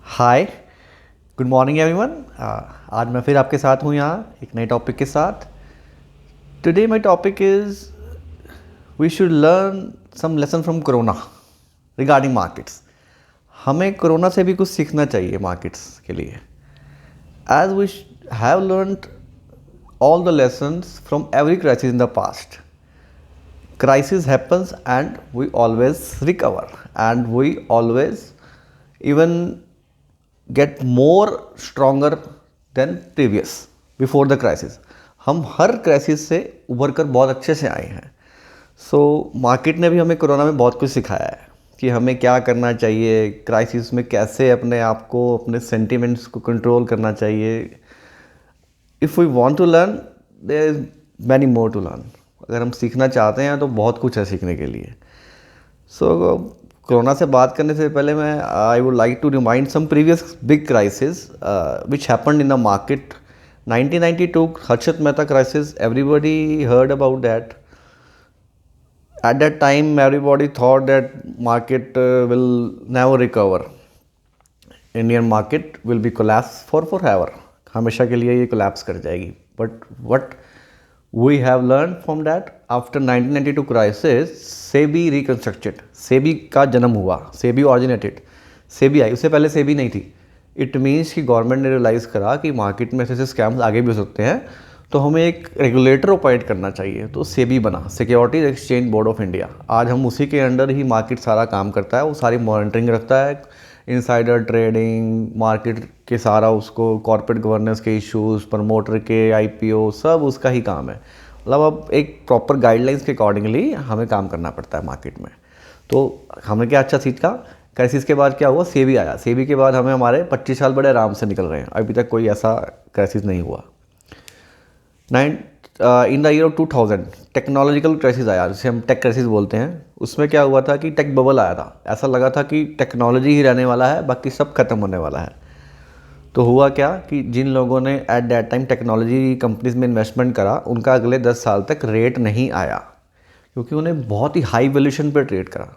हाय, good morning everyone. आज मैं फिर आपके साथ हूँ यहाँ एक नए टॉपिक के साथ। Today my topic is we should learn some lesson from corona regarding markets. हमें कोरोना से भी कुछ सीखना चाहिए मार्केट्स के लिए। As we have learned all the lessons from every crisis in the past. Crisis happens and we always recover and we always even get more stronger than previous before the crisis. हम हर crisis से उभर कर बहुत अच्छे से आए हैं। So market ने भी हमें कोरोना में बहुत कुछ सिखाया है कि हमें क्या करना चाहिए, क्राइसिस में कैसे अपने आप को, अपने सेंटिमेंट्स को कंट्रोल करना चाहिए। If we want to learn, there is many more to learn. अगर हम सीखना चाहते हैं तो बहुत कुछ है सीखने के लिए। सो कोरोना से बात करने से पहले मैं I would like to remind some previous big crisis which happened in the market. 1992 Harshad Mehta crisis, everybody heard about that. At that time, everybody thought that market will never recover. Indian market will be collapse for forever. हमेशा के लिए ये collapse कर जाएगी. But what we have learned from that after 1992 crisis, SEBI reconstructed. SEBI का जन्म हुआ. SEBI originated. SEBI आई, उससे पहले SEBI नहीं थी. It means कि गवर्नमेंट ने रियलाइज़ करा कि मार्केट में ऐसे स्कैम्स आगे भी हो सकते हैं, तो हमें एक रेगुलेटर अपॉइंट करना चाहिए। तो सेबी बना, securities exchange board of India. आज हम उसी के अंडर ही मार्केट सारा काम करता है, वो सारी मॉनिटरिंग रखता है, इनसाइडर ट्रेडिंग, मार्केट के सारा उसको कॉर्पोरेट गवर्नेंस के इश्यूज़, प्रमोटर के आईपीओ, सब उसका ही काम है। मतलब अब एक प्रॉपर गाइडलाइंस के अकॉर्डिंगली हमें काम करना पड़ता है मार्केट में। तो हमने क्या अच्छा सीखा, क्राइसिस के बाद क्या हुआ, सेबी आया। सेबी के बाद हमें हमारे 25 साल बड़े आराम से निकल रहे हैं, अभी तक कोई ऐसा क्राइसिस नहीं हुआ। In the year of 2000 technological crisis आया, जिसे हम टेक क्राइसिस बोलते हैं। उसमें क्या हुआ था कि टेक बबल आया था। ऐसा लगा था कि टेक्नोलॉजी ही रहने वाला है, बाकी सब खत्म होने वाला है। तो हुआ क्या कि जिन लोगों ने at that time technology companies में इन्वेस्टमेंट करा, उनका अगले 10 साल तक रेट नहीं आया, क्योंकि उन्हें बहुत ही हाई वैल्यूएशन पर ट्रेड करा।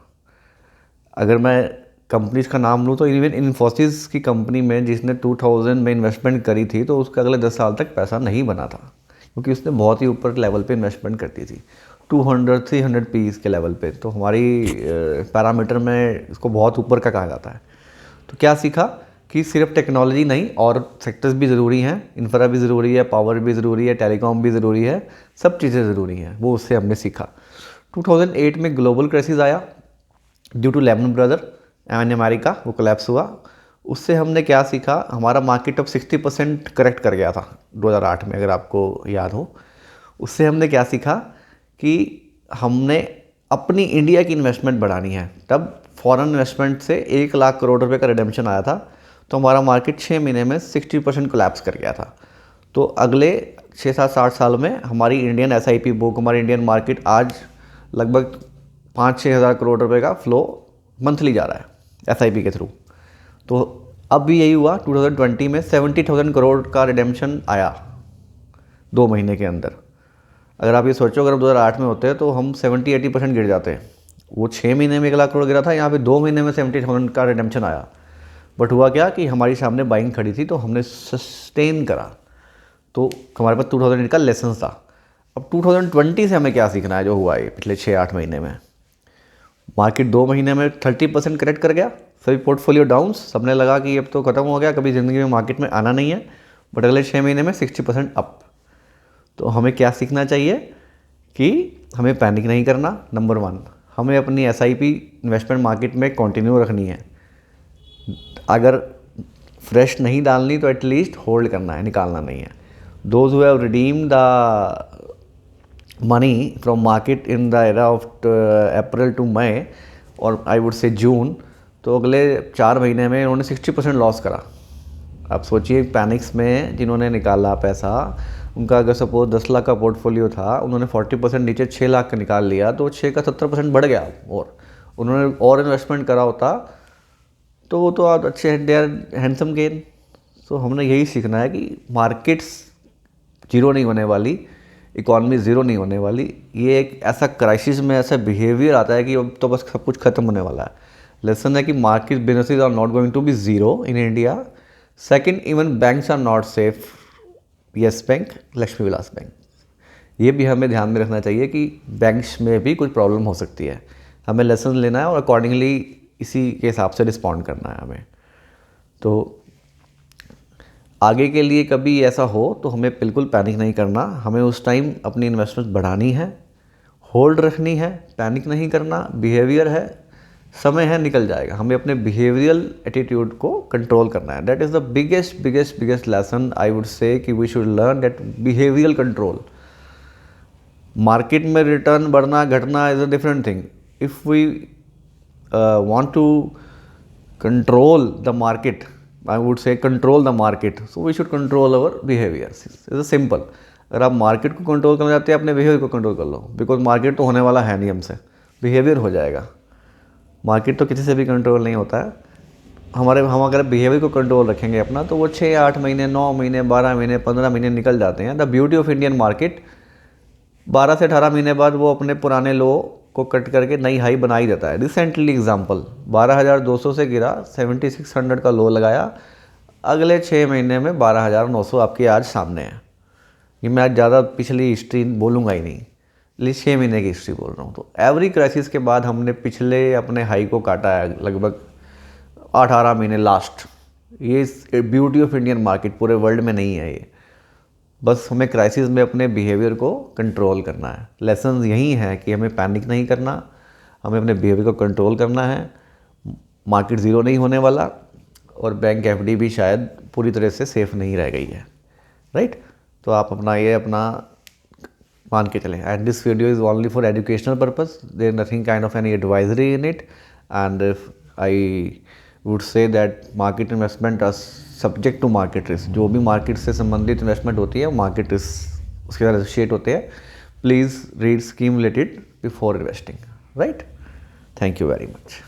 अगर मैं कंपनीज का नाम लूँ तो इवन इन्फोसिस की कंपनी में, जिसने 2000 में इन्वेस्टमेंट करी थी, तो उसका अगले 10 साल तक पैसा नहीं बना था, क्योंकि उसने बहुत ही ऊपर लेवल पे इन्वेस्टमेंट करती थी, 200-300 पीस के लेवल पे। तो हमारी पैरामीटर में इसको बहुत ऊपर का कहा जाता है। तो क्या सीखा कि सिर्फ टेक्नोलॉजी नहीं, और सेक्टर्स भी ज़रूरी हैं, इंफ्रा भी ज़रूरी है, पावर भी ज़रूरी है, टेलीकॉम भी ज़रूरी है, सब चीज़ें ज़रूरी हैं। वो उससे हमने सीखा। 2008 में ग्लोबल क्राइसिस आया due to lemon brother and America, वो कोलैप्स हुआ। उससे हमने क्या सीखा, हमारा मार्केट अब 60% करेक्ट कर गया था 2008 में, अगर आपको याद हो। उससे हमने क्या सीखा कि हमने अपनी इंडिया की इन्वेस्टमेंट बढ़ानी है। तब फॉरेन इन्वेस्टमेंट से 1 लाख करोड़ रुपए का रिडेम्पशन आया था, तो हमारा मार्केट 6 महीने में 60% कोलैप्स कर गया था। तो अगले 6-7-8 साल में हमारी इंडियन SIP बुक, हमारी इंडियन मार्केट आज लगभग 5-6 हज़ार करोड़ रुपए का फ्लो मंथली जा रहा है SIP के थ्रू। तो अब भी यही हुआ, 2020 में 70,000 करोड़ का रिडेम्पशन आया 2 महीने के अंदर। अगर आप ये सोचो, अगर 2008 में होते हैं तो हम 70-80% गिर जाते हैं। वो 6 महीने में 1 लाख करोड़ गिरा था, यहाँ पे 2 महीने में 70,000 का रिडेम्पशन आया। बट हुआ क्या कि हमारी सामने बाइंग खड़ी थी, तो हमने सस्टेन करा। तो हमारे पास 2008 का लेसन था। अब 2020 से हमें क्या सीखना है, जो हुआ है पिछले 6-8 महीने में। मार्केट 2 महीने में 30% करेक्ट कर गया, सभी पोर्टफोलियो डाउन्स, सबने लगा कि अब तो ख़त्म हो गया, कभी ज़िंदगी में मार्केट में आना नहीं है। बट अगले 6 महीने में 60% अप। तो हमें क्या सीखना चाहिए कि हमें पैनिक नहीं करना। नंबर 1, हमें अपनी SIP इन्वेस्टमेंट मार्केट में कंटिन्यू रखनी है। अगर फ्रेश नहीं डालनी तो एटलीस्ट होल्ड करना है, निकालना नहीं है। Those who have redeem the money from market in the era of April to May, और आई वुड से जून, तो अगले 4 महीने में उन्होंने 60% लॉस करा। आप सोचिए, पैनिक्स में जिन्होंने निकाला पैसा, उनका अगर सपोज 10 लाख का पोर्टफोलियो था, उन्होंने 40% नीचे 6 लाख का निकाल लिया, तो 6 का 70% बढ़ गया। और उन्होंने और इन्वेस्टमेंट करा होता तो वो तो आप अच्छे हैंडसम गेन। तो हमने यही सीखना है कि मार्केट्स जीरो नहीं होने वाली, इकॉनमी ज़ीरो नहीं होने वाली। ये एक ऐसा क्राइसिस में ऐसा बिहेवियर आता है कि अब तो बस सब कुछ ख़त्म होने वाला है। लेसन है कि market businesses are not going to be zero in India. Second, even banks are not safe, Yes bank, Lakshmi Vilas bank. ये भी हमें ध्यान में रखना चाहिए कि बैंक्स में भी कुछ प्रॉब्लम हो सकती है, हमें लेसन लेना है और अकॉर्डिंगली इसी के हिसाब से रिस्पॉन्ड करना है हमें। तो आगे के लिए कभी ऐसा हो तो हमें बिल्कुल पैनिक नहीं करना, हमें उस टाइम अपनी इन्वेस्टमेंट बढ़ानी है, होल्ड रखनी है, पैनिक नहीं करना। बिहेवियर है, समय है, निकल जाएगा। हमें अपने बिहेवियरल एटीट्यूड को कंट्रोल करना है। That is the biggest lesson I would say कि we should learn that behavioural control. Market में रिटर्न बढ़ना घटना is a different thing. If we want to control the market, I would say control the market, so we should control our behaviors. It's simple. अगर आप market को control करना चाहते हैं, अपने बिहेवियर को कंट्रोल कर लो, बिकॉज मार्केट तो होने वाला है नहीं हमसे, बिहेवियर हो जाएगा। मार्केट तो किसी से भी कंट्रोल नहीं होता है। हम अगर बिहेवियर को कंट्रोल रखेंगे अपना, तो वो 6-8 महीने, 9 महीने, 12 महीने, 15 महीने निकल जाते हैं। The beauty of Indian market, 12 से 18 महीने बाद वो अपने पुराने लो को कट करके नई हाई बना ही देता है। रिसेंटली एग्जांपल, 12,200 से गिरा, 7600 का लो लगाया, अगले 6 महीने में 12,900 आपके आज सामने है। ये मैं आज ज़्यादा पिछली हिस्ट्री बोलूँगा ही नहीं, लेकिन 6 महीने की हिस्ट्री बोल रहा हूँ। तो एवरी क्राइसिस के बाद हमने पिछले अपने हाई को काटा है लगभग 18 महीने लास्ट। ये ब्यूटी ऑफ इंडियन मार्केट पूरे वर्ल्ड में नहीं है ये। बस हमें क्राइसिस में अपने बिहेवियर को कंट्रोल करना है। लेसन यही है कि हमें पैनिक नहीं करना, हमें अपने बिहेवियर को कंट्रोल करना है। मार्केट ज़ीरो नहीं होने वाला, और बैंक एफडी भी शायद पूरी तरह से सेफ़ नहीं रह गई है, राइट। तो आप अपना मान के चलें। And this video is only for educational purpose, there nothing kind of any advisory in it. And I would say that market investment are subject to market risk. जो भी मार्केट से संबंधित इन्वेस्टमेंट होती है, मार्केट रिस्क उसके साथ associate होते हैं। Please read scheme related before investing, right. Thank you very much.